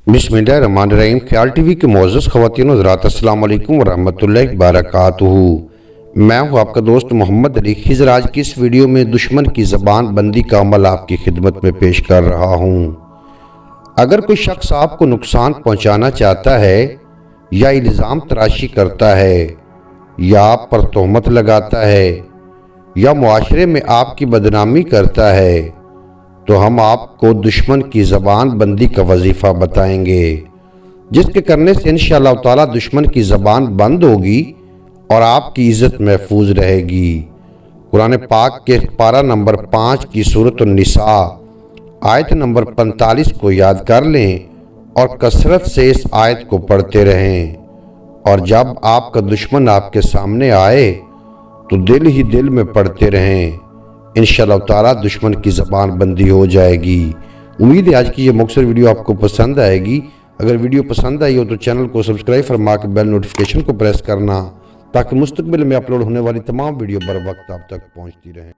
बिस्मिल्लाहिर्रहमानिर्रहीम। ख्याल टीवी के मोअज़्ज़ज़ ख़वातीन हज़रात, अस्सलाम वालेकुम वरहमतुल्लाहि वबरकातुहू। मैं हूँ आपका दोस्त मोहम्मद अली खिज़र। आज की इस वीडियो में दुश्मन की ज़बान बंदी का अमल आपकी खिदमत में पेश कर रहा हूँ। अगर कोई शख्स आपको नुकसान पहुँचाना चाहता है या इल्ज़ाम तराशी करता है या आप पर तोहमत लगाता है या मुआशरे में आपकी बदनामी करता है, तो हम आपको दुश्मन की ज़बान बंदी का वजीफ़ा बताएंगे, जिसके करने से इंशाअल्लाह ताला दुश्मन की ज़बान बंद होगी और आपकी इज़्ज़त महफूज रहेगी। कुरान पाक के पारा नंबर 5 की सूरत निसा आयत नंबर 45 को याद कर लें और कसरत से इस आयत को पढ़ते रहें। और जब आपका दुश्मन आपके सामने आए तो दिल ही दिल में पढ़ते रहें, इंशाअल्लाह ताला दुश्मन की ज़बान बंदी हो जाएगी। उम्मीद है आज की ये मुख्तसर वीडियो आपको पसंद आएगी। अगर वीडियो पसंद आई हो तो चैनल को सब्सक्राइब फरमा के बेल नोटिफिकेशन को प्रेस करना, ताकि मुस्तकबिल में अपलोड होने वाली तमाम वीडियो बर वक्त आप तक पहुँचती रहें।